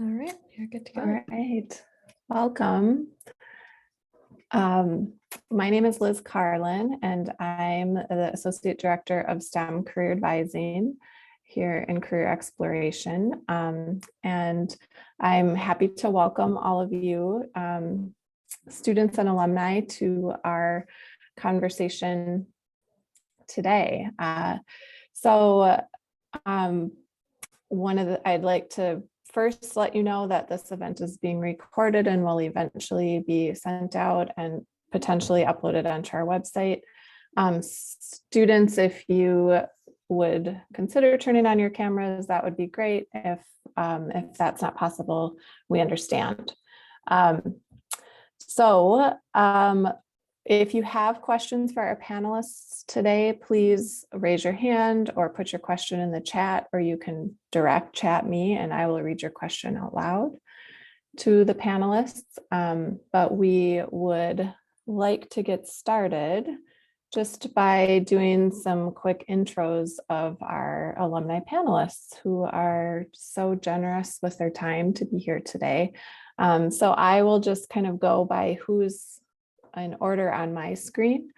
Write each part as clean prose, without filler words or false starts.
All right, you're good to go. All right, welcome. My name is Liz Carlin, and I'm the Associate Director of STEM Career Advising here in Career Exploration. And I'm happy to welcome all of you, students and alumni, to our conversation today. I'd like to first let you know that this event is being recorded and will eventually be sent out and potentially uploaded onto our website. Students, if you would consider turning on your cameras, that would be great. If that's not possible, we understand. If you have questions for our panelists today, please raise your hand or put your question in the chat, or you can direct chat me and I will read your question out loud to the panelists. But we would like to get started just by doing some quick intros of our alumni panelists who are so generous with their time to be here today. So I will just kind of go by who's in order on my screen,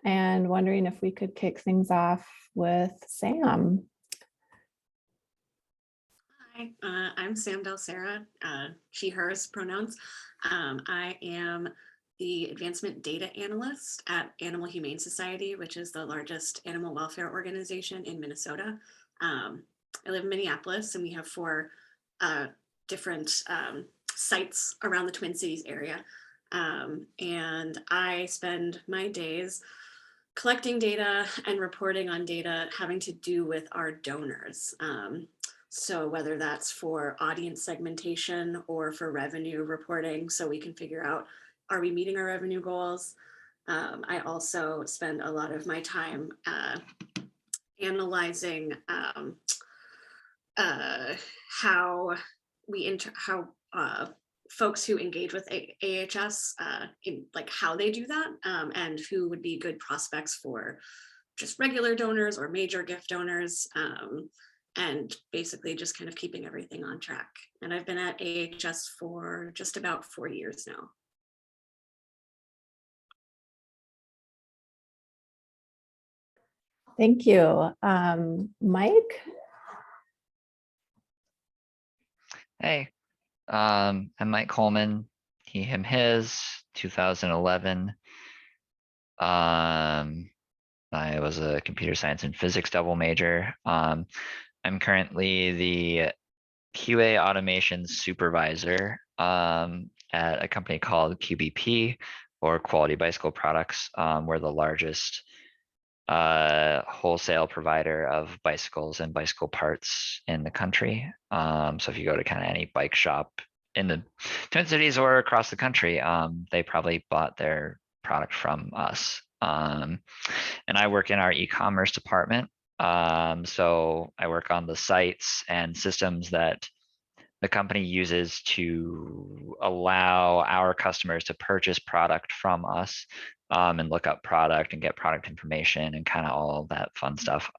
and wondering if we could kick things off with Sam. Hi, I'm Sam Del Serra, she, hers pronouns. I am the Advancement Data Analyst at Animal Humane Society, which is the largest animal welfare organization in Minnesota. I live in Minneapolis, and we have 4 different sites around the Twin Cities area. And I spend my days collecting data and reporting on data having to do with our donors. So whether that's for audience segmentation or for revenue reporting, so we can figure out, are we meeting our revenue goals? I also spend a lot of my time analyzing how folks who engage with AHS, in like how they do that, and who would be good prospects for just regular donors or major gift donors, and basically just kind of keeping everything on track. And I've been at AHS for just about 4 years now. Thank you. Mike? Hey. I'm Mike Coleman, he, him, his, 2011. I was a computer science and physics double major. I'm currently the QA automation supervisor at a company called QBP, or Quality Bicycle Products. We're the largest wholesale provider of bicycles and bicycle parts in the country. So if you go to kind of any bike shop in the Twin Cities or across the country, they probably bought their product from us. And I work in our e-commerce department. So I work on the sites and systems that the company uses to allow our customers to purchase product from us, and look up product and get product information and kind of all that fun stuff.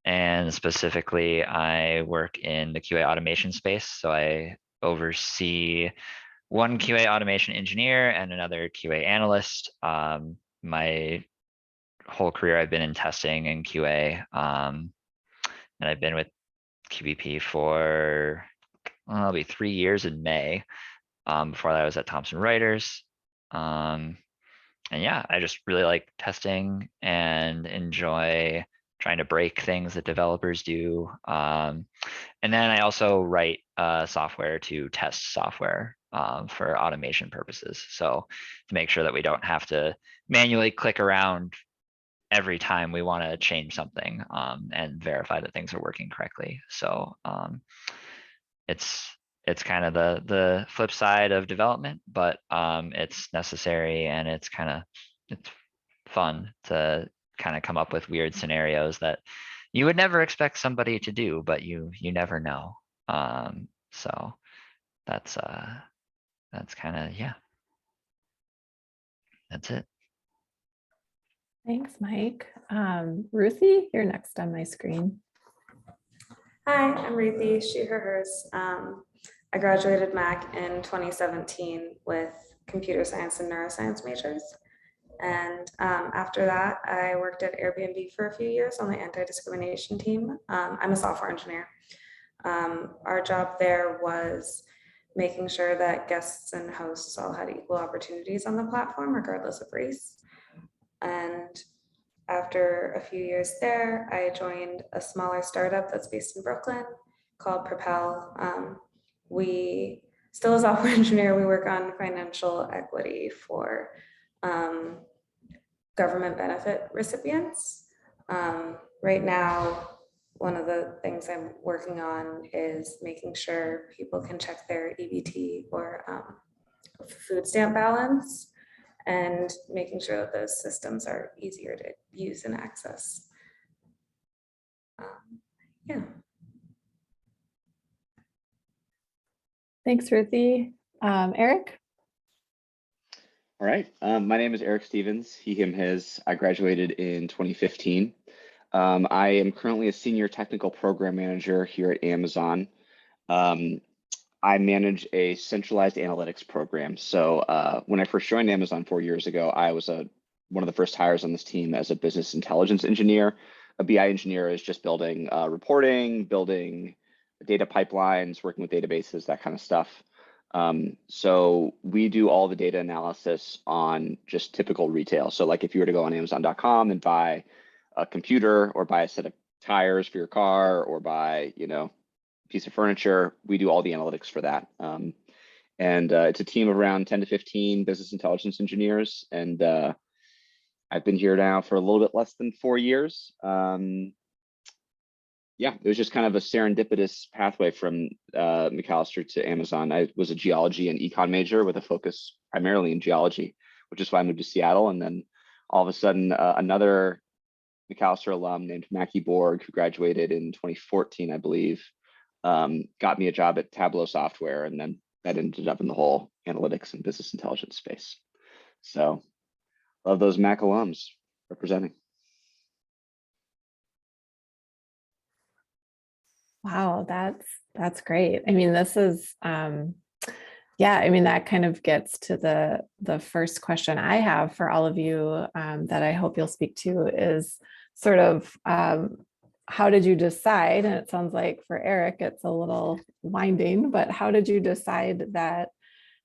And specifically, I work in the QA automation space. So I oversee one QA automation engineer and another QA analyst. My whole career, I've been in testing and QA, and I've been with QBP for, it'll be 3 years in May. Before that, I was at Thomson Reuters. And yeah, I just really like testing and enjoy trying to break things that developers do. And then I also write software to test software for automation purposes. So to make sure that we don't have to manually click around every time we want to change something, and verify that things are working correctly. So it's kind of the flip side of development, but it's necessary, and it's fun to kind of come up with weird scenarios that you would never expect somebody to do, but you never know. So that's kind of, yeah, that's it. Thanks, Mike. Ruthie, you're next on my screen. Hi, I'm Ruthie, she, her, hers. I graduated MAC in 2017 with computer science and neuroscience majors. And after that, I worked at Airbnb for a few years on the anti-discrimination team. I'm a software engineer. Our job there was making sure that guests and hosts all had equal opportunities on the platform, regardless of race. And after a few years there, I joined a smaller startup that's based in Brooklyn called Propel. We still, as a software engineer, we work on financial equity for government benefit recipients. Right now, one of the things I'm working on is making sure people can check their EBT or food stamp balance, and making sure that those systems are easier to use and access. Yeah. Thanks, Ruthie. Eric? All right. My name is Eric Stevens, he, him, his. I graduated in 2015. I am currently a senior technical program manager here at Amazon. I manage a centralized analytics program. So when I first joined Amazon 4 years ago, I was one of the first hires on this team as a business intelligence engineer. A BI engineer is just building reporting, building data pipelines, working with databases, that kind of stuff. So we do all the data analysis on just typical retail. So like if you were to go on Amazon.com and buy a computer or buy a set of tires for your car or buy, piece of furniture, we do all the analytics for that. And it's a team of around 10 to 15 business intelligence engineers. And I've been here now for a little bit less than 4 years. Yeah, it was just kind of a serendipitous pathway from Macalester to Amazon. I was a geology and econ major with a focus primarily in geology, which is why I moved to Seattle. And then all of a sudden, another Macalester alum named Mackie Borg, who graduated in 2014, I believe, got me a job at Tableau Software, and then that ended up in the whole analytics and business intelligence space. So love those Mac alums representing. Wow, that's great. I mean, this is yeah, I mean, that kind of gets to the first question I have for all of you that I hope you'll speak to is sort of how did you decide? And it sounds like for Eric, it's a little winding, but how did you decide that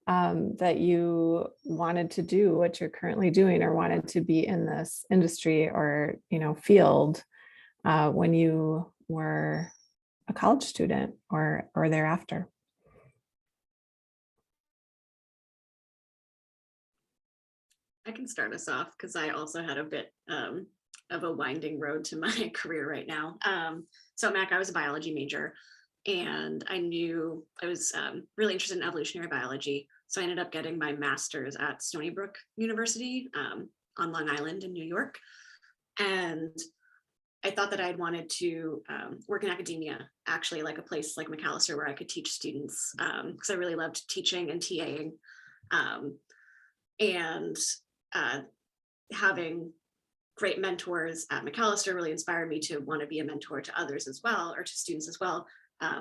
that you wanted to do what you're currently doing or wanted to be in this industry or field when you were a college student or thereafter? I can start us off because I also had a bit of a winding road to my career right now. So at Mac, I was a biology major, and I knew I was really interested in evolutionary biology. So I ended up getting my master's at Stony Brook University on Long Island in New York. And I thought that I'd wanted to work in academia, actually, like a place like Macalester where I could teach students, because I really loved teaching and TAing. And having great mentors at Macalester really inspired me to want to be a mentor to others as well, or to students as well.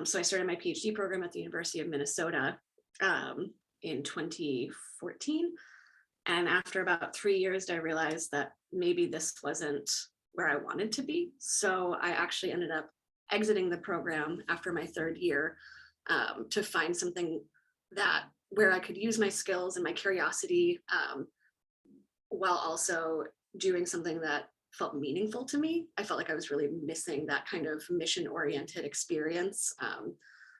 So I started my PhD program at the University of Minnesota in 2014. And after about 3 years, I realized that maybe this wasn't where I wanted to be. So I actually ended up exiting the program after my third year to find something where I could use my skills and my curiosity while also doing something that felt meaningful to me. I felt like I was really missing that kind of mission-oriented experience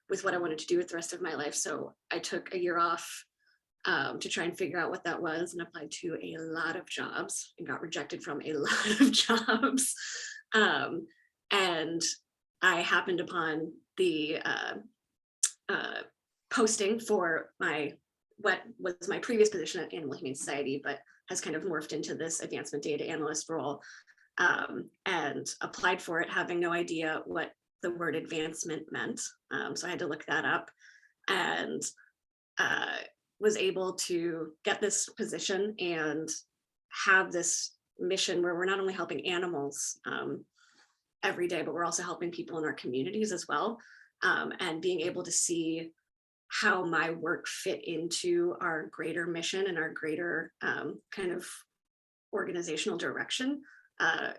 with what I wanted to do with the rest of my life. So I took a year off to try and figure out what that was, and applied to a lot of jobs and got rejected from a lot of jobs. And I happened upon the posting for what was my previous position at Animal Humane Society, but has kind of morphed into this advancement data analyst role, and applied for it having no idea what the word advancement meant. So I had to look that up, and was able to get this position and have this mission where we're not only helping animals every day, but we're also helping people in our communities as well. And being able to see how my work fit into our greater mission and our greater kind of organizational direction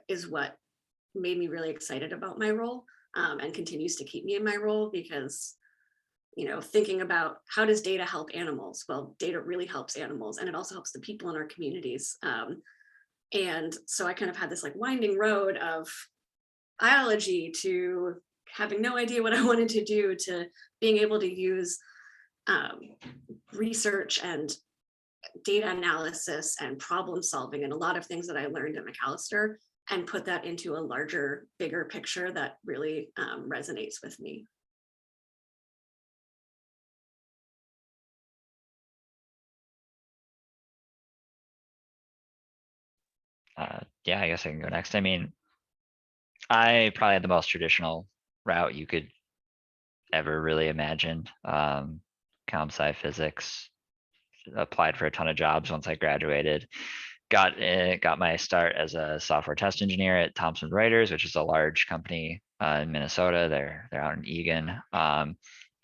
is what made me really excited about my role, and continues to keep me in my role, because thinking about how does data help animals? Well, data really helps animals, and it also helps the people in our communities. And so I kind of had this like winding road of biology to having no idea what I wanted to do, to being able to use research and data analysis and problem solving and a lot of things that I learned at McAllister, and put that into a larger, bigger picture that really resonates with me. Yeah, I guess I can go next. I mean, I probably had the most traditional route you could ever really imagine. Comp sci physics, applied for a ton of jobs once I graduated. Got my start as a software test engineer at Thomson Reuters, which is a large company in Minnesota. They're out in Eagan. I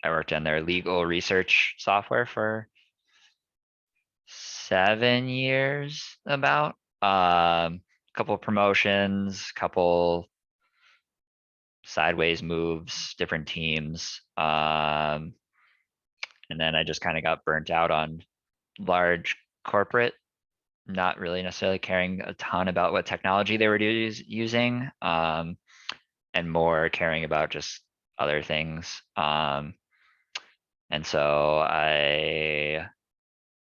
worked on their legal research software for 7 years about. Couple of promotions, couple sideways moves, different teams. And then I just kind of got burnt out on large corporate, not really necessarily caring a ton about what technology they were using, and more caring about just other things. And so I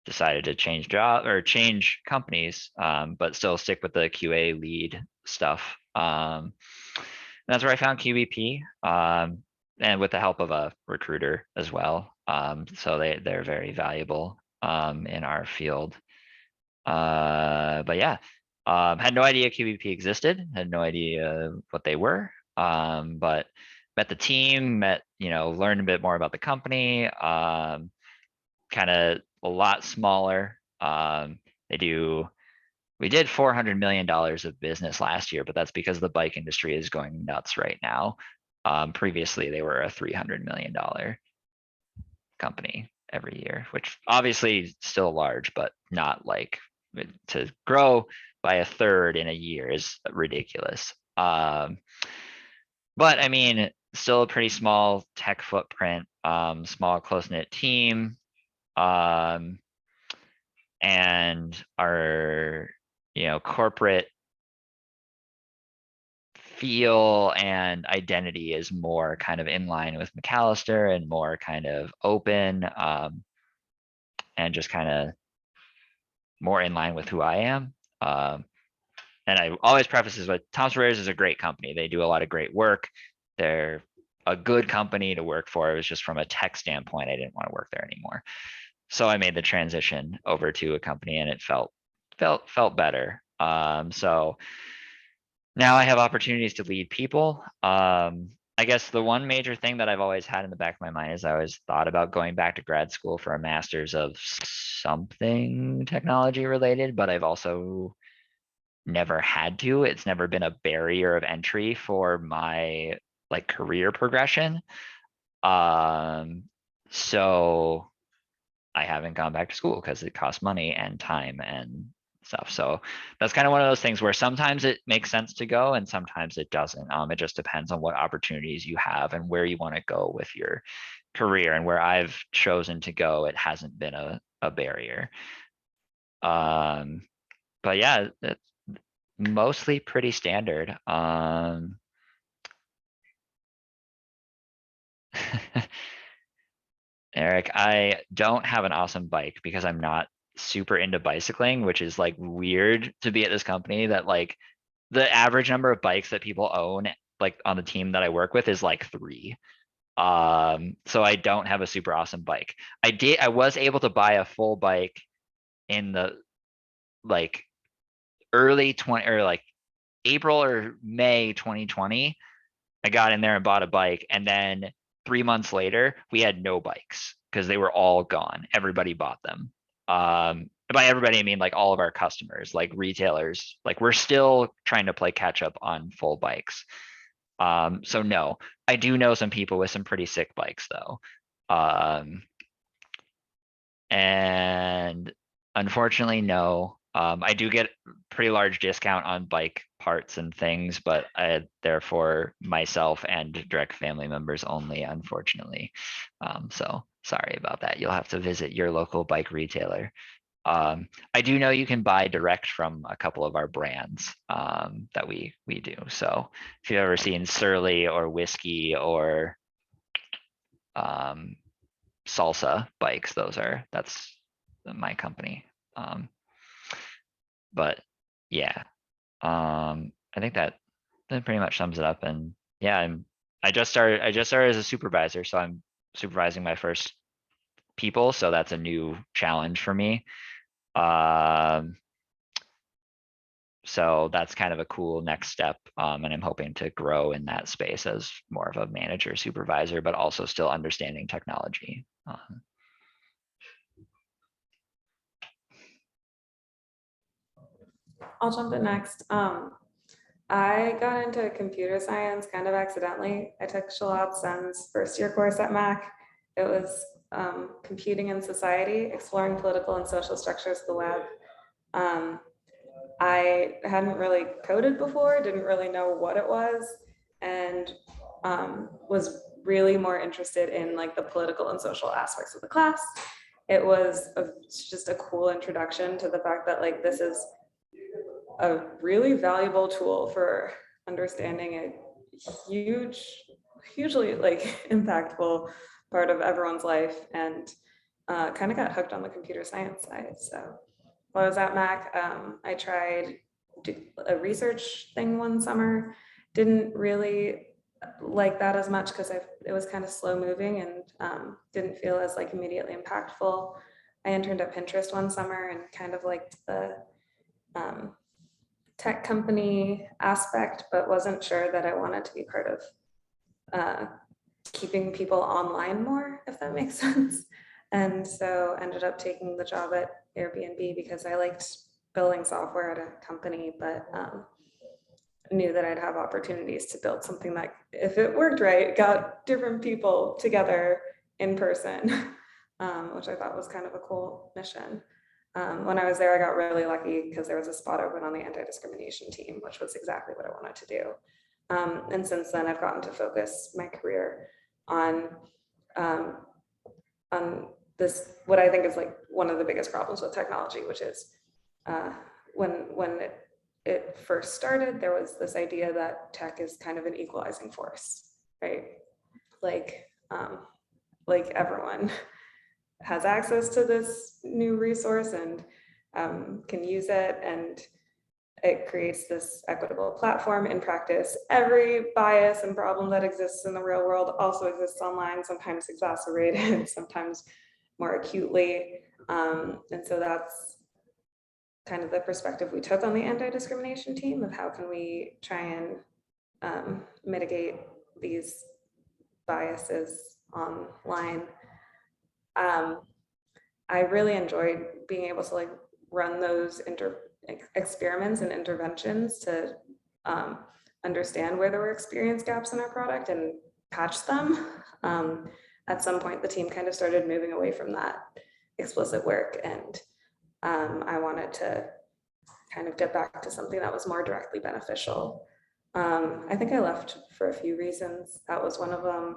decided to change job or change companies, but still stick with the QA lead stuff. That's where I found QBP, and with the help of a recruiter as well. So they're very valuable in our field. But yeah, had no idea QBP existed, had no idea what they were, but met the team, learned a bit more about the company, kind of a lot smaller. We did $400 million of business last year, but that's because the bike industry is going nuts right now. Previously, they were a $300 million company every year, which obviously still large, but not like to grow by a third in a year is ridiculous. But I mean, still a pretty small tech footprint, small close-knit team. And our, corporate feel and identity is more kind of in line with McAllister and more kind of open, and just kind of more in line with who I am. And I always preface this with Thomson Reuters is a great company. They do a lot of great work. They're a good company to work for. It was just from a tech standpoint, I didn't want to work there anymore. So I made the transition over to a company, and it felt better. So now I have opportunities to lead people. I guess the one major thing that I've always had in the back of my mind is I always thought about going back to grad school for a master's of something technology related, but I've also never had to. It's never been a barrier of entry for my like career progression. So I haven't gone back to school because it costs money and time and stuff. So that's kind of one of those things where sometimes it makes sense to go and sometimes it doesn't. It just depends on what opportunities you have and where you want to go with your career. And where I've chosen to go, it hasn't been a barrier. But yeah, it's mostly pretty standard. Eric, I don't have an awesome bike because I'm not super into bicycling, which is like weird to be at this company that like the average number of bikes that people own like on the team that I work with is like 3. So I don't have a super awesome bike. I was able to buy a full bike in the like early 20 or like April or May 2020. I got in there and bought a bike, and then 3 months later we had no bikes because they were all gone. Everybody bought them. By everybody I mean like all of our customers, like retailers. Like we're still trying to play catch up on full bikes. So no, I do know some people with some pretty sick bikes though. And unfortunately, no. I do get pretty large discount on bike parts and things, but they're for myself and direct family members only, unfortunately. So sorry about that. You'll have to visit your local bike retailer. I do know you can buy direct from a couple of our brands that we do. So if you've ever seen Surly or Whiskey or Salsa bikes, that's my company. But yeah, I think that pretty much sums it up. And yeah, I just started as a supervisor, so I'm supervising my first people, so that's a new challenge for me. So that's kind of a cool next step. And I'm hoping to grow in that space as more of a manager supervisor, but also still understanding technology. I'll jump in next. I got into computer science kind of accidentally. I took Shalad Sen's first year course at Mac. It was computing in society, exploring political and social structures of the web. I hadn't really coded before, didn't really know what it was, and was really more interested in like the political and social aspects of the class. It was just a cool introduction to the fact that like this is a really valuable tool for understanding a hugely like impactful part of everyone's life, and kind of got hooked on the computer science side. So while I was at Mac, I tried a research thing one summer. Didn't really like that as much because it was kind of slow moving and didn't feel as like immediately impactful. I interned at Pinterest one summer and kind of liked the tech company aspect, but wasn't sure that I wanted to be part of keeping people online more, if that makes sense. And so ended up taking the job at Airbnb because I liked building software at a company, but knew that I'd have opportunities to build something that, if it worked right, got different people together in person, which I thought was kind of a cool mission. When I was there, I got really lucky because there was a spot open on the anti-discrimination team, which was exactly what I wanted to do. And since then, I've gotten to focus my career on this, what I think is like one of the biggest problems with technology, which is when it first started, there was this idea that tech is kind of an equalizing force, right? Like everyone has access to this new resource and can use it, and it creates this equitable platform. In practice, every bias and problem that exists in the real world also exists online, sometimes exacerbated, sometimes more acutely. And so that's kind of the perspective we took on the anti-discrimination team of how can we try and mitigate these biases online. I really enjoyed being able to like run those experiments and interventions to understand where there were experience gaps in our product and patch them. At some point, the team kind of started moving away from that explicit work, and I wanted to kind of get back to something that was more directly beneficial. I think I left for a few reasons. That was one of them.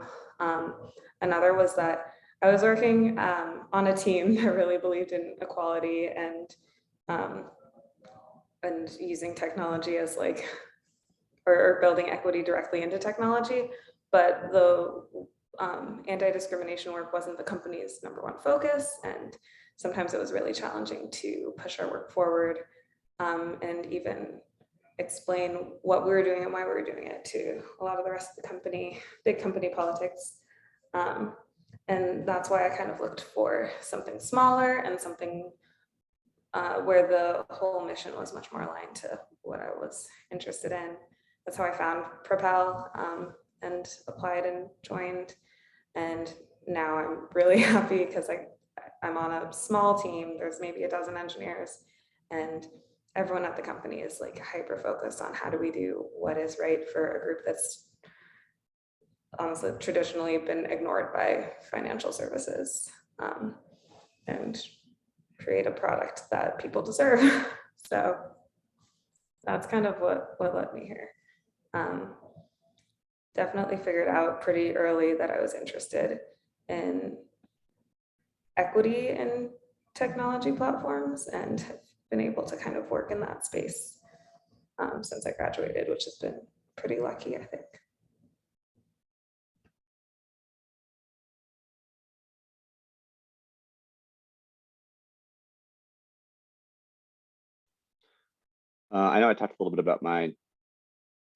Another was that I was working on a team that really believed in equality and using technology as like, or building equity directly into technology, but the anti-discrimination work wasn't the company's #1 focus, and sometimes it was really challenging to push our work forward and even explain what we were doing and why we were doing it to a lot of the rest of the company, big company politics. And that's why I kind of looked for something smaller and something where the whole mission was much more aligned to what I was interested in. That's how I found Propel and applied and joined. And now I'm really happy because I'm on a small team. There's maybe a dozen engineers, and everyone at the company is like hyper focused on how do we do what is right for a group that's honestly traditionally been ignored by financial services. and create a product that people deserve. So that's kind of what led me here. Definitely figured out pretty early that I was interested in equity in technology platforms and have been able to kind of work in that space since I graduated, which has been pretty lucky, I think. I know I talked a little bit about my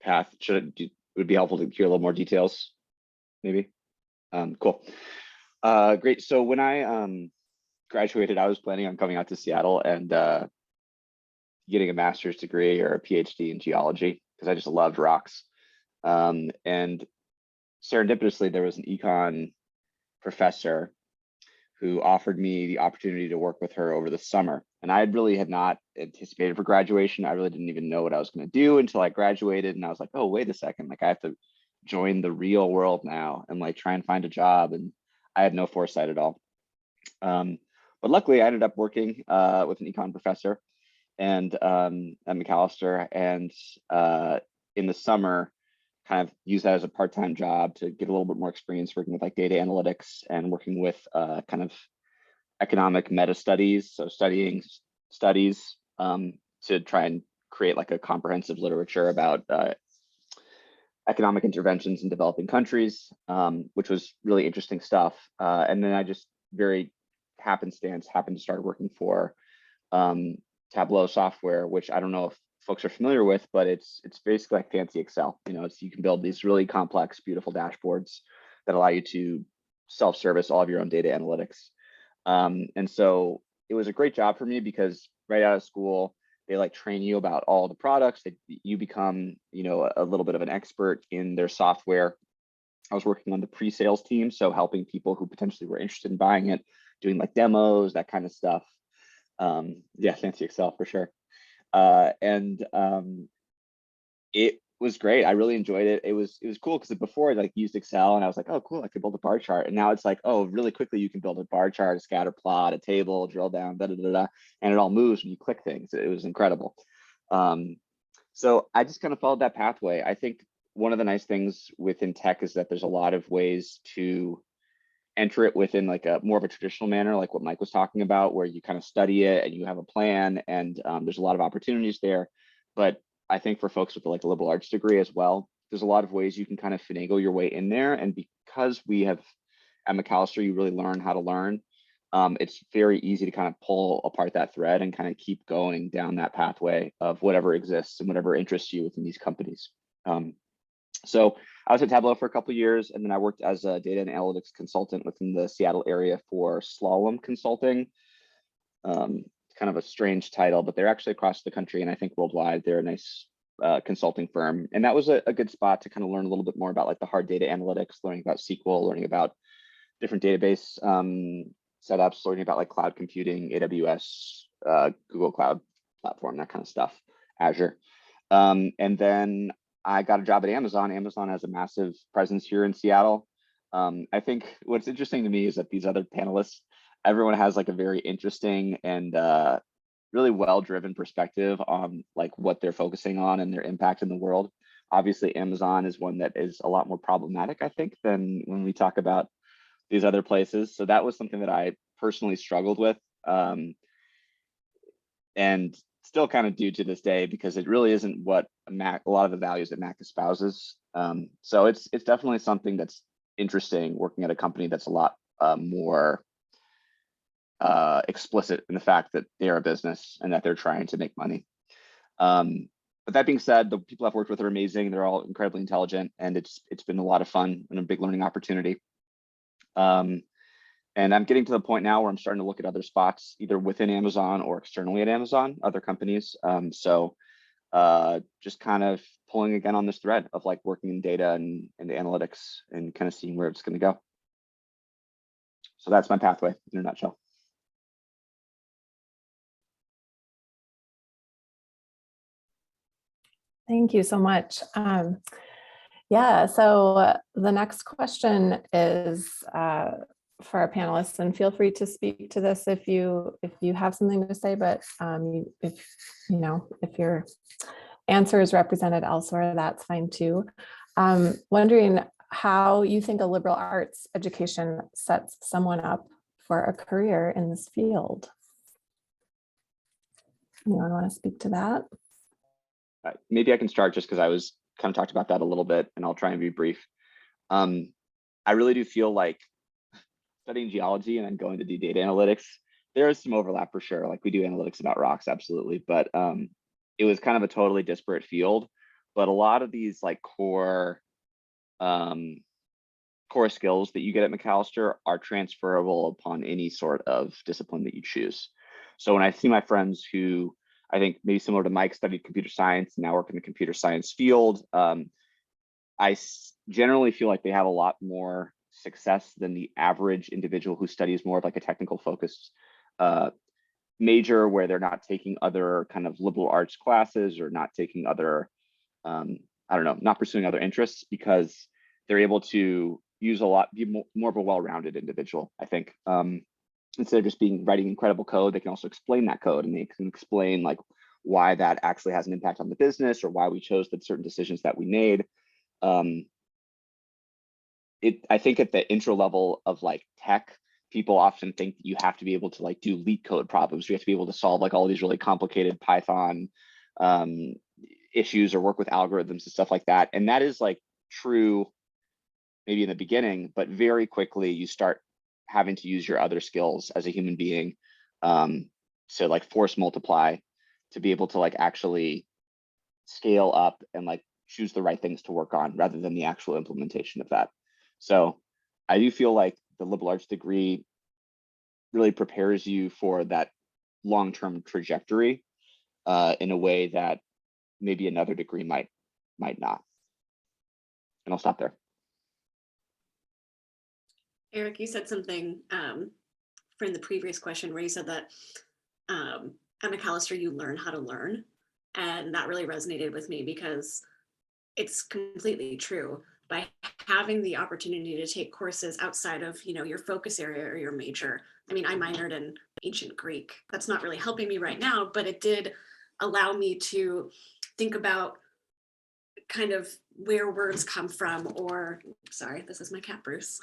path. Would it be helpful to hear a little more details, maybe? Cool. Great. So when I graduated, I was planning on coming out to Seattle and getting a master's degree or a PhD in geology because I just loved rocks. And serendipitously, there was an econ professor who offered me the opportunity to work with her over the summer. And I really had not anticipated for graduation. I really didn't even know what I was going to do until I graduated. And I was like, oh, wait a second, like I have to join the real world now and like try and find a job. And I had no foresight at all. But luckily I ended up working with an econ professor and at Macalester, and in the summer kind of use that as a part-time job to get a little bit more experience working with like data analytics and working with kind of economic meta studies. So studying studies to try and create like a comprehensive literature about economic interventions in developing countries, which was really interesting stuff. And then I just very happenstance happened to start working for Tableau software, which I don't know if folks are familiar with, but it's basically like fancy Excel. You know, you can build these really complex, beautiful dashboards that allow you to self-service all of your own data analytics. And so it was a great job for me because right out of school, they like train you about all the products that you become, you know, a little bit of an expert in their software. I was working on the pre-sales team, so helping people who potentially were interested in buying it, doing like demos, that kind of stuff. Yeah, fancy Excel for sure. And it was great. I really enjoyed it. It was cool because before I like used Excel and I was like, oh, cool, I could build a bar chart. And now it's like, oh, really quickly you can build a bar chart, a scatter plot, a table, drill down, da da da da, and it all moves when you click things. It was incredible. So I just kind of followed that pathway. I think one of the nice things within tech is that there's a lot of ways to enter it within like a more of a traditional manner, like what Mike was talking about, where you kind of study it and you have a plan, and there's a lot of opportunities there. But I think for folks with like a liberal arts degree as well, there's a lot of ways you can kind of finagle your way in there. And because we have at Macalester, you really learn how to learn. It's very easy to kind of pull apart that thread and kind of keep going down that pathway of whatever exists and whatever interests you within these companies. So I was at Tableau for a couple of years, and then I worked as a data and analytics consultant within the Seattle area for Slalom Consulting. Kind of a strange title, but they're actually across the country and I think worldwide. They're a nice consulting firm. And that was a good spot to kind of learn a little bit more about like the hard data analytics, learning about SQL, learning about different database setups, learning about like cloud computing, AWS, Google Cloud Platform, that kind of stuff, Azure. And then I got a job at Amazon. Amazon has a massive presence here in Seattle. I think what's interesting to me is that these other panelists, everyone has like a very interesting and really well-driven perspective on like what they're focusing on and their impact in the world. Obviously, Amazon is one that is a lot more problematic, I think, than when we talk about these other places. So that was something that I personally struggled with, and still kind of do to this day, because it really isn't what a lot of the values that Mac espouses. So it's definitely something that's interesting working at a company that's a lot more explicit in the fact that they're a business and that they're trying to make money. But that being said, the people I've worked with are amazing. They're all incredibly intelligent, and it's been a lot of fun and a big learning opportunity. And I'm getting to the point now where I'm starting to look at other spots, either within Amazon or externally at Amazon, other companies. So just kind of pulling again on this thread of like working in data and the analytics and kind of seeing where it's going to go. So that's my pathway in a nutshell. Thank you so much. Yeah, so the next question is for our panelists, and feel free to speak to this if you have something to say, but if your answer is represented elsewhere, that's fine too. Wondering how you think a liberal arts education sets someone up for a career in this field. Anyone want to speak to that? Maybe I can start just because I was kind of talked about that a little bit, and I'll try and be brief. I really do feel like studying geology and then going to do data analytics, there is some overlap for sure. Like we do analytics about rocks, absolutely, but it was kind of a totally disparate field. But a lot of these like core skills that you get at Macalester are transferable upon any sort of discipline that you choose. So when I see my friends who I think maybe similar to Mike studied computer science and now work in the computer science field, I generally feel like they have a lot more success than the average individual who studies more of like a technical focused major where they're not taking other kind of liberal arts classes or not taking other, not pursuing other interests, because they're able to be more of a well-rounded individual, I think. Instead of just writing incredible code, they can also explain that code, and they can explain like why that actually has an impact on the business or why we chose the certain decisions that we made. I think at the intro level of like tech, people often think that you have to be able to like do leak code problems. You have to be able to solve like all these really complicated Python issues or work with algorithms and stuff like that. And that is like true maybe in the beginning, but very quickly you start having to use your other skills as a human being. So like force multiply to be able to like actually scale up and like choose the right things to work on rather than the actual implementation of that. So I do feel like the liberal arts degree really prepares you for that long-term trajectory in a way that maybe another degree might not. And I'll stop there. Eric, you said something from the previous question where you said that at Macalester you learn how to learn, and that really resonated with me because it's completely true. By having the opportunity to take courses outside of your focus area or your major. I mean, I minored in ancient Greek. That's not really helping me right now, but it did allow me to think about kind of where words come from, or sorry, this is my cat Bruce.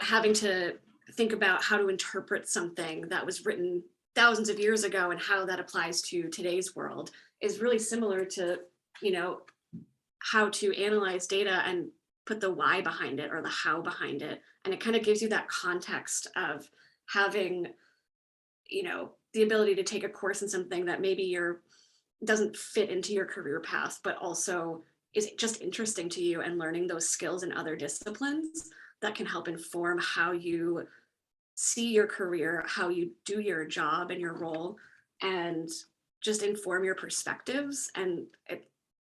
Having to think about how to interpret something that was written thousands of years ago and how that applies to today's world is really similar to how to analyze data and put the why behind it or the how behind it. And it kind of gives you that context of having, the ability to take a course in something that maybe doesn't fit into your career path, but also is just interesting to you, and learning those skills in other disciplines that can help inform how you see your career, how you do your job and your role, and just inform your perspectives. And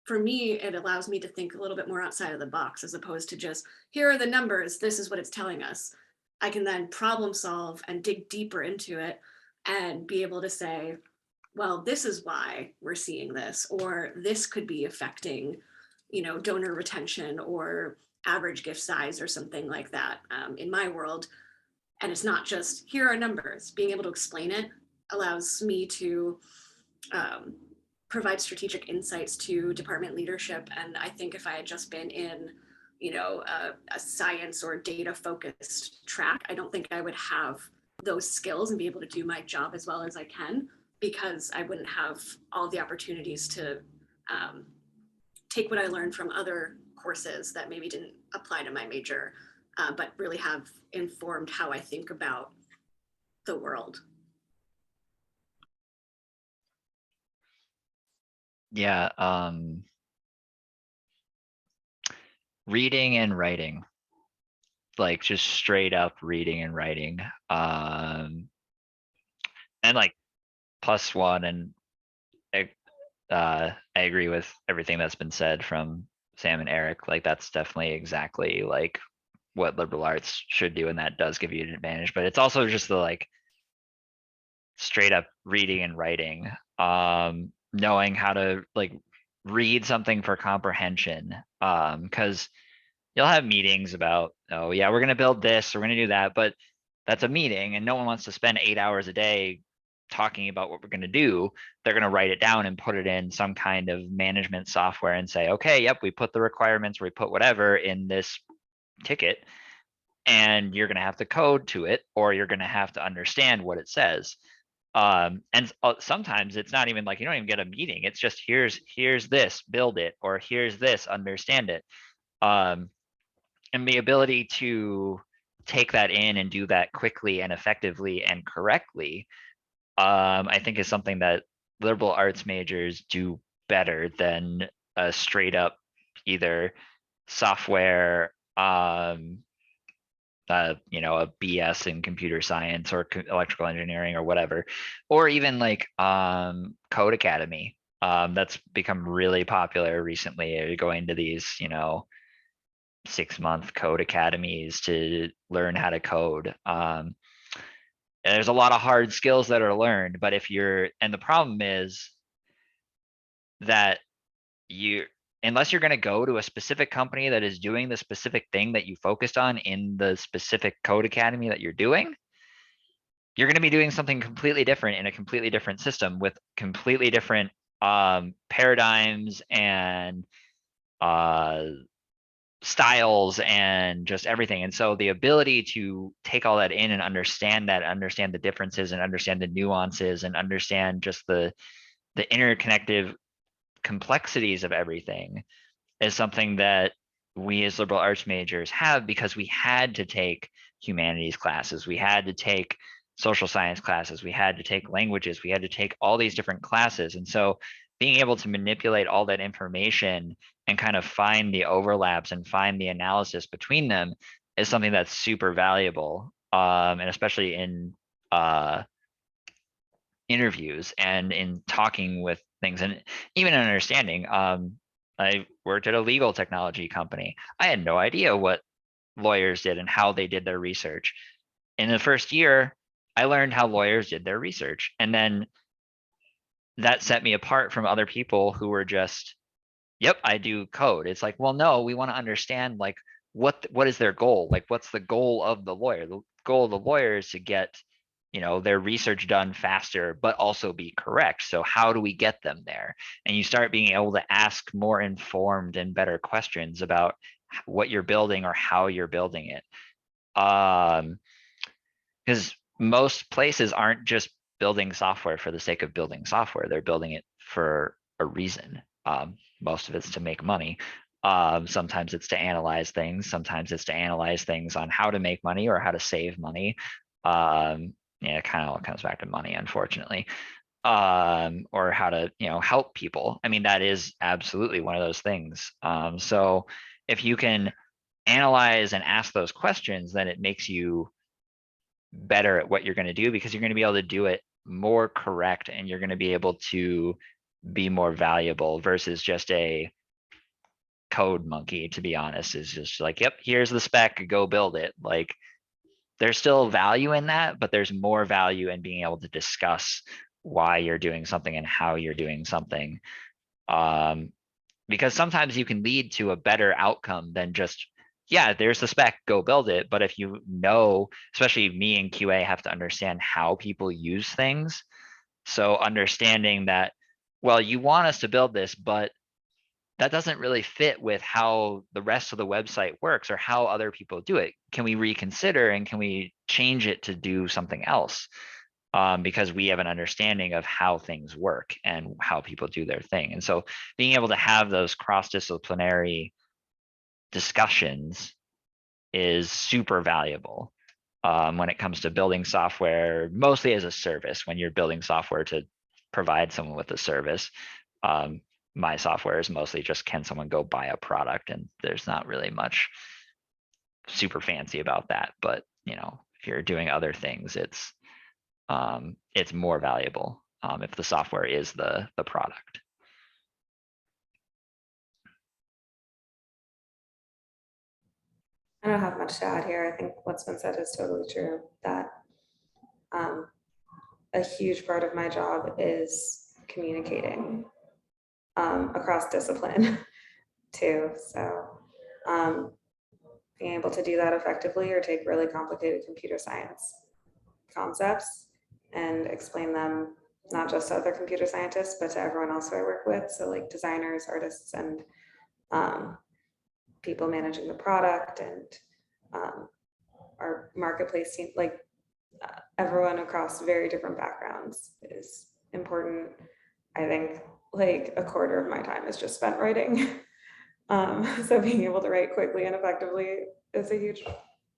for me, it allows me to think a little bit more outside of the box, as opposed to just, here are the numbers, this is what it's telling us. I can then problem solve and dig deeper into it and be able to say, well, this is why we're seeing this, or this could be affecting, donor retention or average gift size or something like that in my world. And it's not just, here are numbers. Being able to explain it allows me to provide strategic insights to department leadership. And I think if I had just been in, a science or data focused track, I don't think I would have those skills and be able to do my job as well as I can, because I wouldn't have all the opportunities to take what I learned from other courses that maybe didn't apply to my major, but really have informed how I think about the world. Yeah, reading and writing, like just straight up reading and writing, and like +1, and I agree with everything that's been said from Sam and Eric. Like that's definitely exactly like what liberal arts should do, and that does give you an advantage. But it's also just the like straight up reading and writing, knowing how to like read something for comprehension, because you'll have meetings about, oh yeah, we're gonna build this, we're gonna do that, but that's a meeting and no one wants to spend 8 hours a day talking about what we're gonna do. They're gonna write it down and put it in some kind of management software and say, okay, yep, we put the requirements, we put whatever in this ticket, and you're gonna have to code to it, or you're gonna have to understand what it says. And sometimes it's not even like you don't even get a meeting. It's just here's this, build it, or here's this, understand it. And the ability to take that in and do that quickly and effectively and correctly, I think is something that liberal arts majors do better than a straight up either software, you know, a BS in computer science or electrical engineering or whatever, or even like Code Academy. That's become really popular recently, going to these, you know, 6-month code academies to learn how to code. And there's a lot of hard skills that are learned, but if you're, and the problem is that you, unless you're going to go to a specific company that is doing the specific thing that you focused on in the specific code academy that you're doing, you're going to be doing something completely different in a completely different system with completely different paradigms and styles and just everything. And so the ability to take all that in and understand that, understand the differences and understand the nuances and understand just the interconnective complexities of everything is something that we as liberal arts majors have, because we had to take humanities classes, we had to take social science classes, we had to take languages, we had to take all these different classes. And so being able to manipulate all that information and kind of find the overlaps and find the analysis between them is something that's super valuable. And especially in interviews and in talking with things and even in understanding. I worked at a legal technology company. I had no idea what lawyers did and how they did their research. In the first year, I learned how lawyers did their research. And then that set me apart from other people who were just, yep, I do code. It's like, well, no, we want to understand like what is their goal? Like, what's the goal of the lawyer? The goal of the lawyer is to get, you know, their research done faster, but also be correct. So how do we get them there? And you start being able to ask more informed and better questions about what you're building or how you're building it. Because most places aren't just building software for the sake of building software. They're building it for a reason. Most of it's to make money. Sometimes it's to analyze things. Sometimes it's to analyze things on how to make money or how to save money. Yeah, it kind of all comes back to money, unfortunately. Or how to, you know, help people. I mean, that is absolutely one of those things. So if you can analyze and ask those questions, then it makes you better at what you're going to do, because you're going to be able to do it more correct and you're going to be able to be more valuable versus just a code monkey, to be honest, is just like, yep, here's the spec, go build it. Like, there's still value in that, but there's more value in being able to discuss why you're doing something and how you're doing something. Because sometimes you can lead to a better outcome than just, yeah, there's the spec, go build it. But if you know, especially me and QA have to understand how people use things. So understanding that, well, you want us to build this, but that doesn't really fit with how the rest of the website works or how other people do it. Can we reconsider and can we change it to do something else? Because we have an understanding of how things work and how people do their thing. And so being able to have those cross-disciplinary discussions is super valuable when it comes to building software, mostly as a service. When you're building software to provide someone with a service, my software is mostly just, can someone go buy a product? And there's not really much super fancy about that. But, you know, if you're doing other things, it's more valuable if the software is the product. I don't have much to add here. I think what's been said is totally true, that a huge part of my job is communicating across discipline too. So being able to do that effectively or take really complicated computer science concepts and explain them not just to other computer scientists, but to everyone else who I work with. So like designers, artists, and people managing the product and our marketplace team, like everyone across very different backgrounds is important. I think like a quarter of my time is just spent writing. So being able to write quickly and effectively is a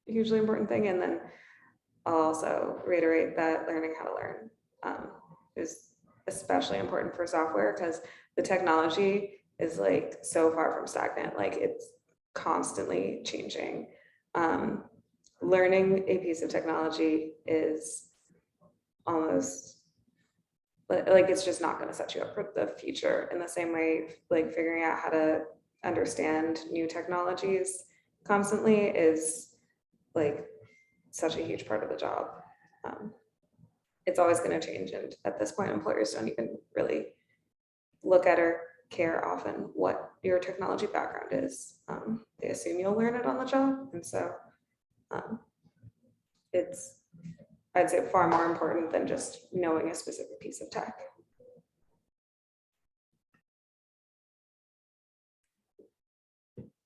hugely important thing. And then I'll also reiterate that learning how to learn is especially important for software because the technology is like so far from stagnant. Like it's constantly changing. Learning a piece of technology is almost like it's just not going to set you up for the future in the same way like figuring out how to understand new technologies constantly is like such a huge part of the job. It's always going to change, and at this point employers don't even really look at or care often what your technology background is. They assume you'll learn it on the job, and so it's, I'd say, far more important than just knowing a specific piece of tech.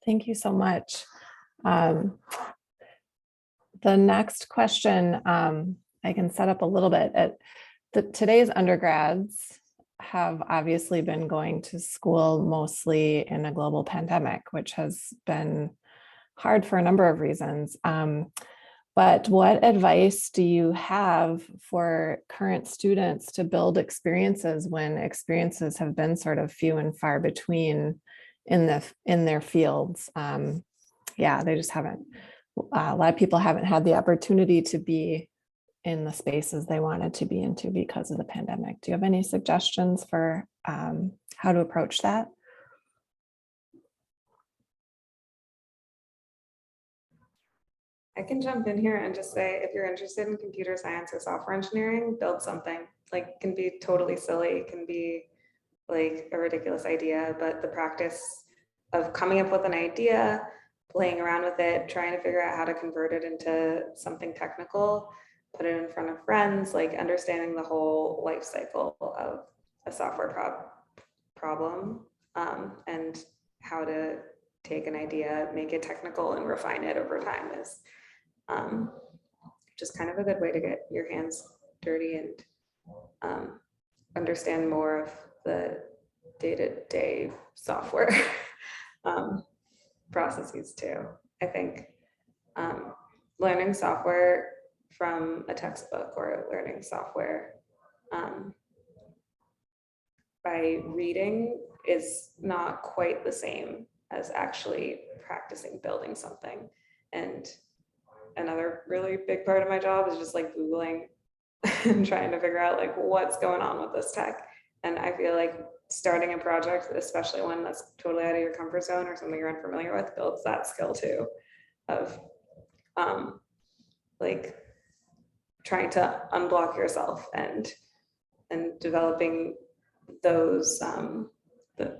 Thank you so much. The next question, I can set up a little bit. Today's undergrads have obviously been going to school mostly in a global pandemic, which has been hard for a number of reasons. But what advice do you have for current students to build experiences when experiences have been sort of few and far between in their fields? Yeah, they just haven't. A lot of people haven't had the opportunity to be in the spaces they wanted to be into because of the pandemic. Do you have any suggestions for how to approach that? I can jump in here and just say, if you're interested in computer science or software engineering, build something. Like, it can be totally silly, it can be like a ridiculous idea, but the practice of coming up with an idea, playing around with it, trying to figure out how to convert it into something technical, put it in front of friends, like understanding the whole life cycle of a software problem and how to take an idea, make it technical and refine it over time is just kind of a good way to get your hands dirty and understand more of the day-to-day software processes too. I think learning software from a textbook or learning software by reading is not quite the same as actually practicing building something. And another really big part of my job is just like Googling and trying to figure out like what's going on with this tech. And I feel like starting a project, especially one that's totally out of your comfort zone or something you're unfamiliar with, builds that skill too of like trying to unblock yourself and developing those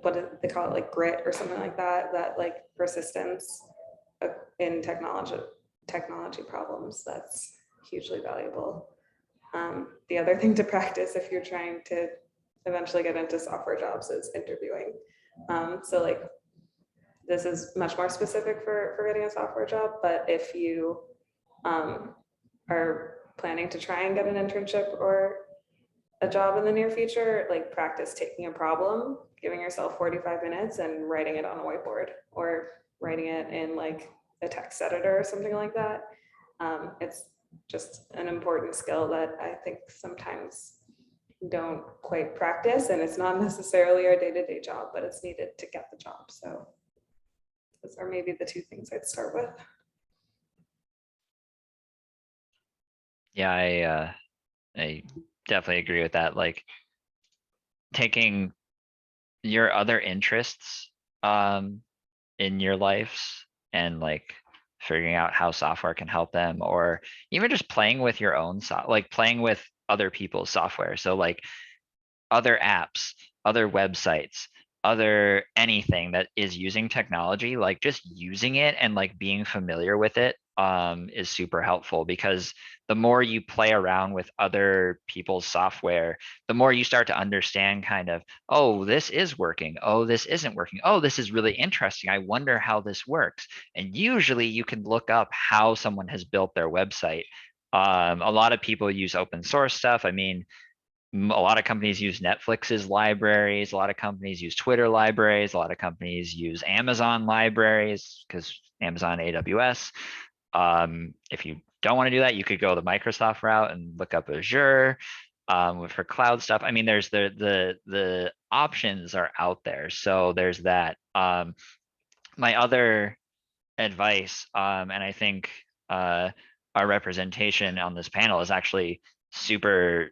what do they call it, like grit or something like that, that like persistence in technology problems. That's hugely valuable. The other thing to practice if you're trying to eventually get into software jobs is interviewing. So like this is much more specific for getting a software job, but if you are planning to try and get an internship or a job in the near future, like practice taking a problem, giving yourself 45 minutes and writing it on a whiteboard or writing it in like a text editor or something like that. It's just an important skill that I think sometimes don't quite practice, and it's not necessarily our day-to-day job, but it's needed to get the job. So those are maybe the two things I'd start with. Yeah, I definitely agree with that. Like taking your other interests in your lives and like figuring out how software can help them, or even just playing with your own like playing with other people's software. So like other apps, other websites, other anything that is using technology, like just using it and like being familiar with it is super helpful, because the more you play around with other people's software, the more you start to understand kind of, oh, this is working. Oh, this isn't working. Oh, this is really interesting. I wonder how this works. And usually you can look up how someone has built their website. A lot of people use open source stuff. I mean, a lot of companies use Netflix's libraries. A lot of companies use Twitter libraries. A lot of companies use Amazon libraries because Amazon AWS. If you don't want to do that, you could go the Microsoft route and look up Azure for cloud stuff. I mean, there's the options are out there. So there's that. My other advice, and I think our representation on this panel is actually super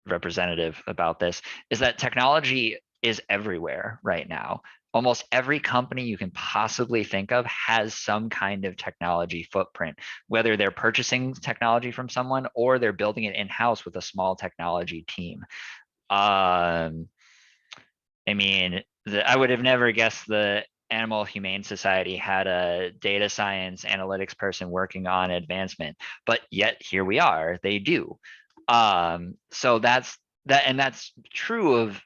representative about this, is that technology is everywhere right now. Almost every company you can possibly think of has some kind of technology footprint, whether they're purchasing technology from someone or they're building it in-house with a small technology team. I mean, I would have never guessed the Animal Humane Society had a data science analytics person working on advancement, but yet here we are, they do. So that's that, and that's true of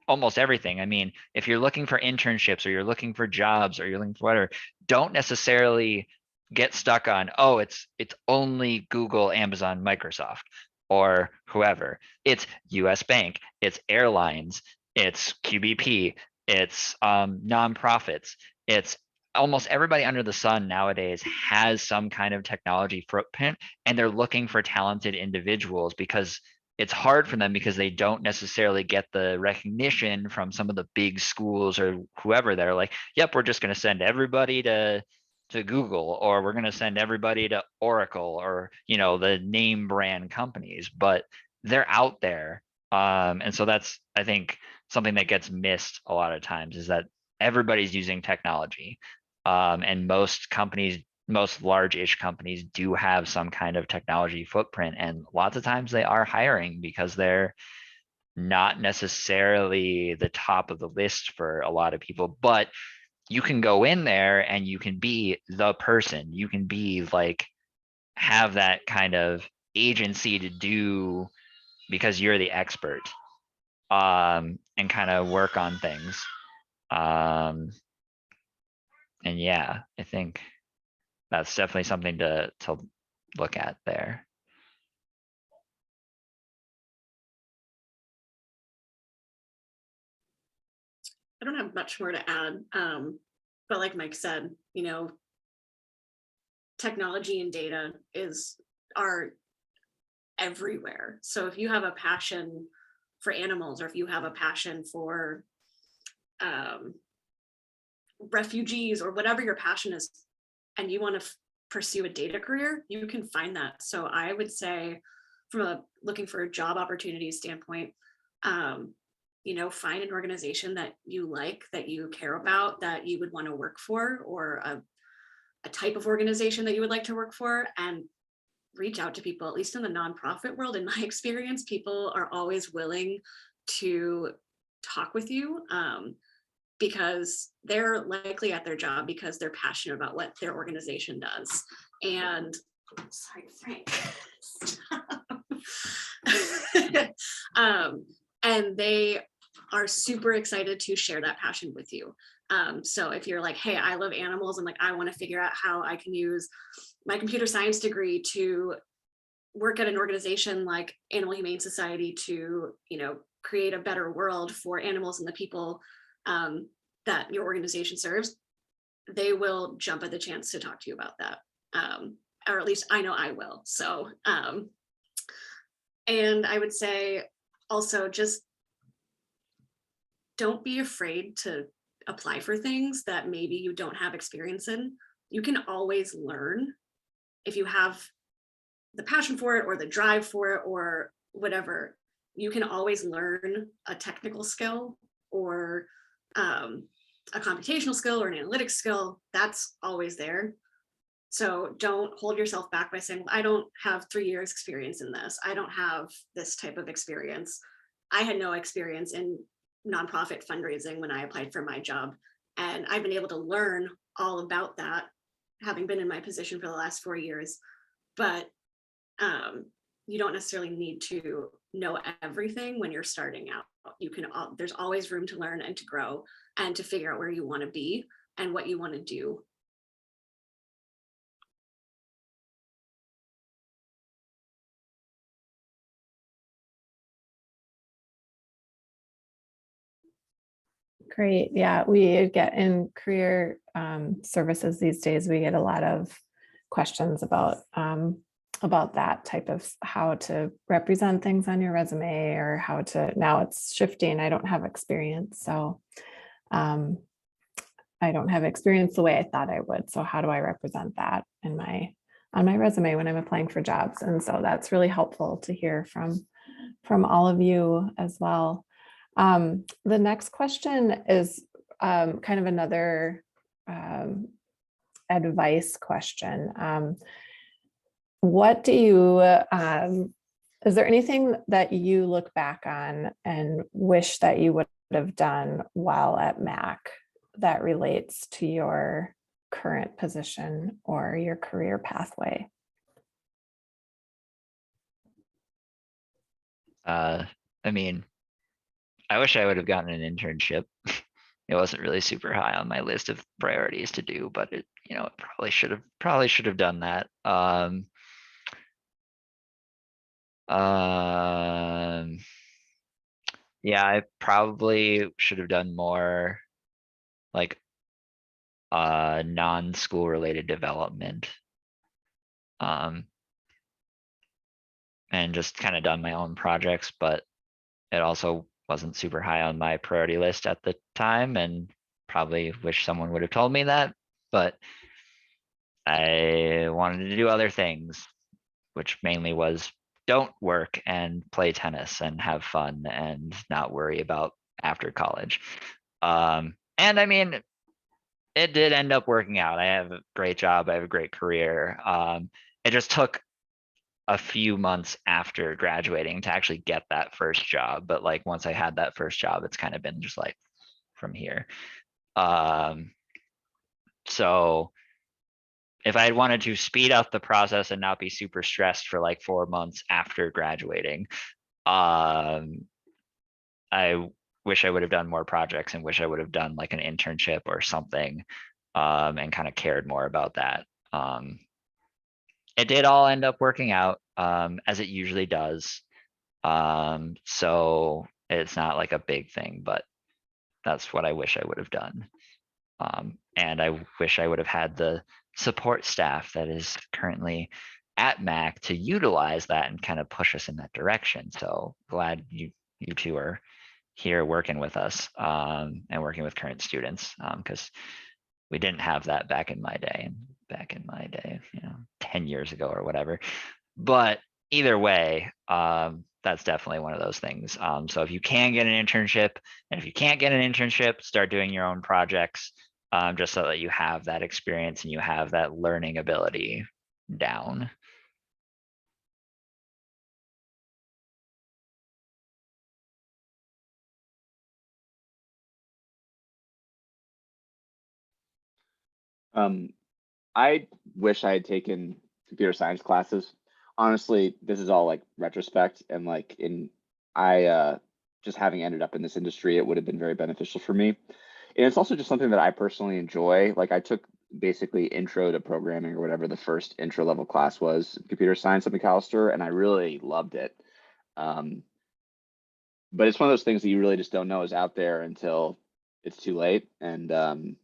almost everything. I mean, if you're looking for internships or you're looking for jobs or you're looking for whatever, don't necessarily get stuck on, oh, it's only Google, Amazon, Microsoft, or whoever. It's US Bank, it's airlines, it's QBP, it's nonprofits, it's almost everybody under the sun nowadays has some kind of technology footprint, and they're looking for talented individuals because it's hard for them because they don't necessarily get the recognition from some of the big schools or whoever. They're like, yep, we're just going to send everybody to Google, or we're going to send everybody to Oracle, or the name brand companies, but they're out there. And so that's, I think, something that gets missed a lot of times, is that everybody's using technology. And most large-ish companies do have some kind of technology footprint, and lots of times they are hiring because they're not necessarily the top of the list for a lot of people. But you can go in there and you can be the person. You can be like, have that kind of agency to do, because you're the expert, and kind of work on things. And yeah, I think that's definitely something to look at there. I don't have much more to add, but like Mike said, technology and data are everywhere. So if you have a passion for animals, or if you have a passion for refugees, or whatever your passion is, and you want to pursue a data career, you can find that. So I would say, from looking for a job opportunity standpoint, find an organization that you like, that you care about, that you would want to work for, or a type of organization that you would like to work for, and reach out to people. At least in the nonprofit world, in my experience, people are always willing to talk with you, because they're likely at their job because they're passionate about what their organization does. And sorry, Frank. And they are super excited to share that passion with you. So if you're like, hey, I love animals, and like, I want to figure out how I can use my computer science degree to work at an organization like Animal Humane Society to, create a better world for animals and the people that your organization serves, they will jump at the chance to talk to you about that. Or at least I know I will. So, and I would say also, just don't be afraid to apply for things that maybe you don't have experience in. You can always learn if you have the passion for it, or the drive for it, or whatever. You can always learn a technical skill, or a computational skill, or an analytics skill. That's always there. So don't hold yourself back by saying, well, I don't have 3 years experience in this. I don't have this type of experience. I had no experience in nonprofit fundraising when I applied for my job. And I've been able to learn all about that, having been in my position for the last 4 years. But you don't necessarily need to know everything when you're starting out. You can, there's always room to learn and to grow and to figure out where you want to be and what you want to do. Great. Yeah, we get in career services these days, we get a lot of questions about that type of how to represent things on your resume or how to, now it's shifting. I don't have experience. So I don't have experience the way I thought I would. So how do I represent that in on my resume when I'm applying for jobs? And so that's really helpful to hear from all of you as well. The next question is kind of another advice question. What do you, is there anything that you look back on and wish that you would have done while at Mac that relates to your current position or your career pathway? I mean, I wish I would have gotten an internship. It wasn't really super high on my list of priorities to do, but it, it probably should have done that. Yeah, I probably should have done more like non-school related development. And just kind of done my own projects, but it also wasn't super high on my priority list at the time, and probably wish someone would have told me that, but I wanted to do other things, which mainly was don't work and play tennis and have fun and not worry about after college. And I mean, it did end up working out. I have a great job. I have a great career. It just took a few months after graduating to actually get that first job. But like once I had that first job, it's kind of been just like from here. So if I had wanted to speed up the process and not be super stressed for like 4 months after graduating, I wish I would have done more projects and wish I would have done like an internship or something, and kind of cared more about that. It did all end up working out, as it usually does. So it's not like a big thing, but that's what I wish I would have done. And I wish I would have had the support staff that is currently at Mac to utilize that and kind of push us in that direction. So glad you two are here working with us, and working with current students, because we didn't have that back in my day, 10 years ago or whatever. But either way, that's definitely one of those things. So if you can get an internship, and if you can't get an internship, start doing your own projects, just so that you have that experience and you have that learning ability down. I wish I had taken computer science classes. Honestly, this is all like retrospect, and like just having ended up in this industry, it would have been very beneficial for me. And it's also just something that I personally enjoy. Like I took basically intro to programming or whatever the first intro level class was, computer science at McAllister, and I really loved it. But it's one of those things that you really just don't know is out there until it's too late. And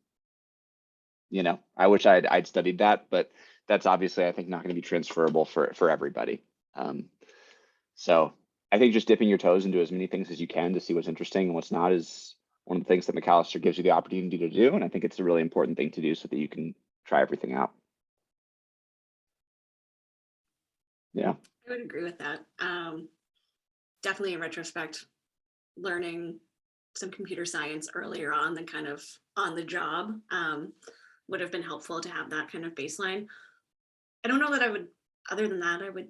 I wish I'd studied that, but that's obviously, I think, not going to be transferable for everybody. So I think just dipping your toes into as many things as you can to see what's interesting and what's not is one of the things that McAllister gives you the opportunity to do. And I think it's a really important thing to do so that you can try everything out. Yeah. I would agree with that. Definitely in retrospect, learning some computer science earlier on than kind of on the job would have been helpful to have that kind of baseline. I don't know that I would, other than that, I would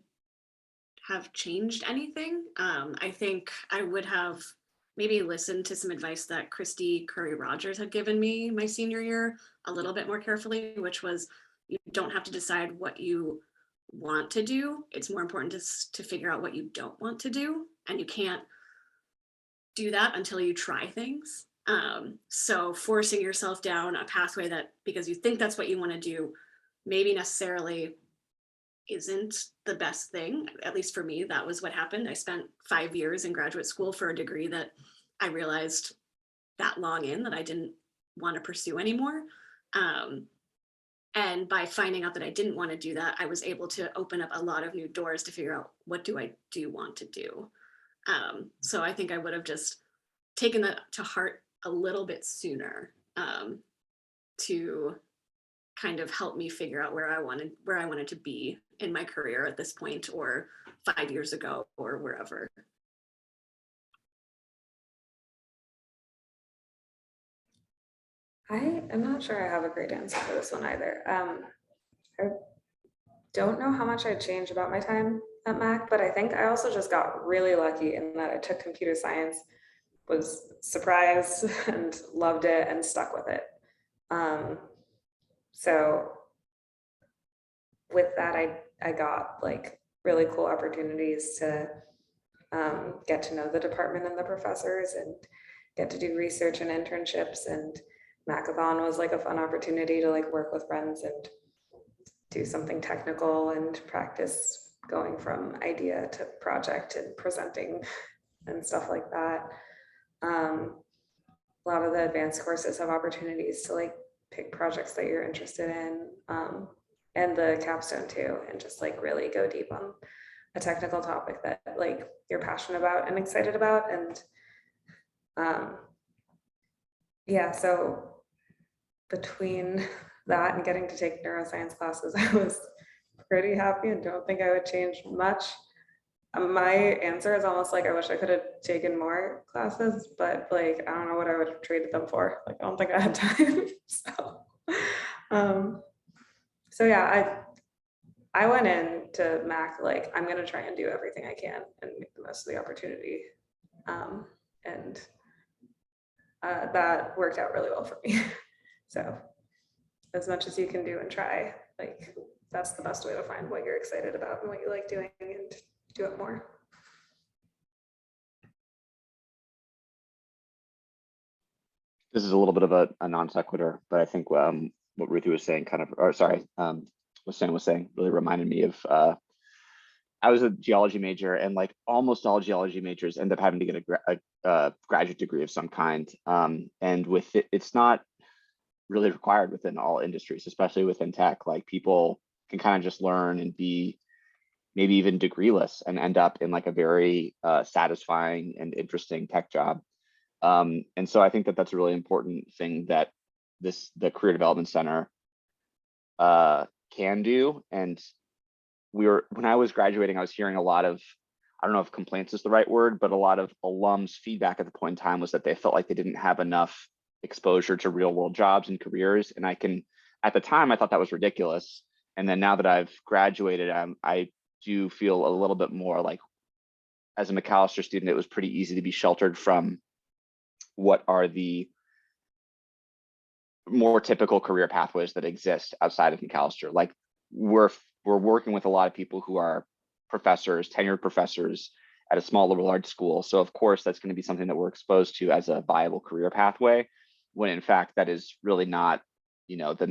have changed anything. I think I would have maybe listen to some advice that Christy Curry Rogers had given me my senior year a little bit more carefully, which was you don't have to decide what you want to do. It's more important to figure out what you don't want to do. And you can't do that until you try things. So forcing yourself down a pathway that because you think that's what you want to do, maybe necessarily isn't the best thing. At least for me, that was what happened. I spent 5 years in graduate school for a degree that I realized that long in that I didn't want to pursue anymore. And by finding out that I didn't want to do that, I was able to open up a lot of new doors to figure out what do I do want to do. So I think I would have just taken that to heart a little bit sooner to kind of help me figure out where I wanted to be in my career at this point, or 5 years ago, or wherever. I am not sure I have a great answer for this one either. I don't know how much I'd change about my time at Mac, but I think I also just got really lucky in that I took computer science, was surprised and loved it and stuck with it. So with that, I got like really cool opportunities to get to know the department and the professors and get to do research and internships, and Macathon was like a fun opportunity to like work with friends and do something technical and practice going from idea to project and presenting and stuff like that. A lot of the advanced courses have opportunities to like pick projects that you're interested in, and the capstone too, and just like really go deep on a technical topic that like you're passionate about and excited about. And yeah, so between that and getting to take neuroscience classes, I was pretty happy and don't think I would change much. My answer is almost like I wish I could have taken more classes, but like I don't know what I would have traded them for. Like I don't think I had time. So yeah, I went into Mac like I'm gonna try and do everything I can and make the most of the opportunity, and that worked out really well for me. So as much as you can do and try, like that's the best way to find what you're excited about and what you like doing and do it more. This is a little bit of a non sequitur, but I think what Ruthie was saying kind of, or sorry, what Sam was saying really reminded me of, I was a geology major, and like almost all geology majors end up having to get a graduate degree of some kind. And with it, it's not really required within all industries, especially within tech. Like people can kind of just learn and be maybe even degreeless and end up in like a very satisfying and interesting tech job. And so I think that that's a really important thing that the Career Development Center can do. And when I was graduating, I was hearing a lot of, I don't know if complaints is the right word, but a lot of alums' feedback at the point in time was that they felt like they didn't have enough exposure to real world jobs and careers. And at the time, I thought that was ridiculous. And then now that I've graduated, I do feel a little bit more like, as a Macalester student, it was pretty easy to be sheltered from what are the more typical career pathways that exist outside of Macalester. Like we're working with a lot of people who are professors, tenured professors at a small liberal arts school. So of course, that's going to be something that we're exposed to as a viable career pathway, when in fact that is really not, the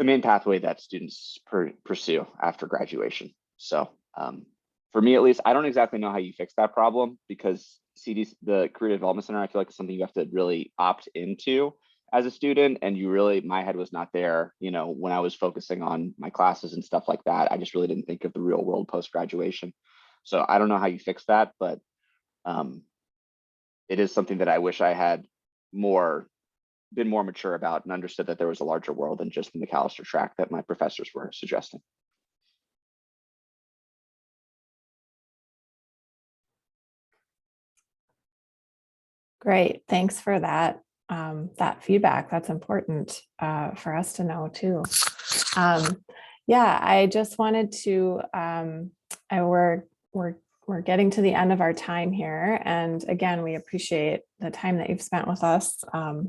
main pathway that students pursue after graduation. So for me, at least, I don't exactly know how you fix that problem, because the Career Development Center, I feel like it's something you have to really opt into as a student. And my head was not there, when I was focusing on my classes and stuff like that. I just really didn't think of the real world post-graduation. So I don't know how you fix that, but it is something that I wish I had been more mature about and understood that there was a larger world than just the Macalester track that my professors were suggesting. Great, thanks for that feedback. That's important for us to know too. Yeah, I just wanted to. We're we're getting to the end of our time here. And again, we appreciate the time that you've spent with us, all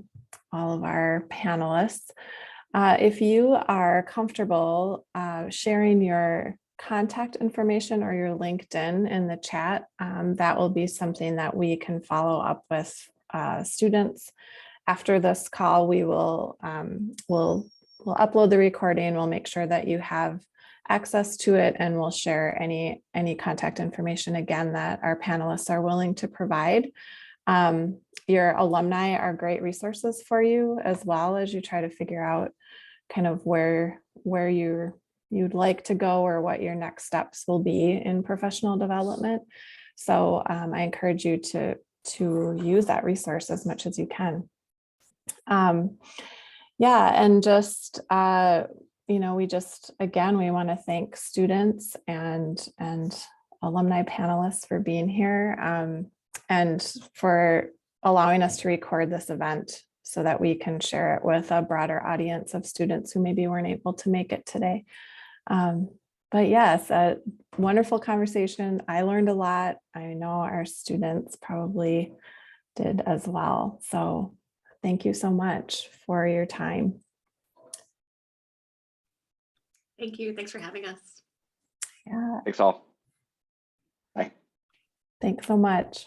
of our panelists. If you are comfortable sharing your contact information or your LinkedIn in the chat, that will be something that we can follow up with students. After this call, we will we'll upload the recording. We'll make sure that you have access to it, and we'll share any contact information again that our panelists are willing to provide. Your alumni are great resources for you as well as you try to figure out kind of where you'd like to go or what your next steps will be in professional development. So I encourage you to use that resource as much as you can. Yeah, and just we want to thank students and alumni panelists for being here, and for allowing us to record this event so that we can share it with a broader audience of students who maybe weren't able to make it today. But yes, a wonderful conversation. I learned a lot. I know our students probably did as well. So thank you so much for your time. Thank you. Thanks for having us. Yeah, Thanks all. Bye. thanks so much.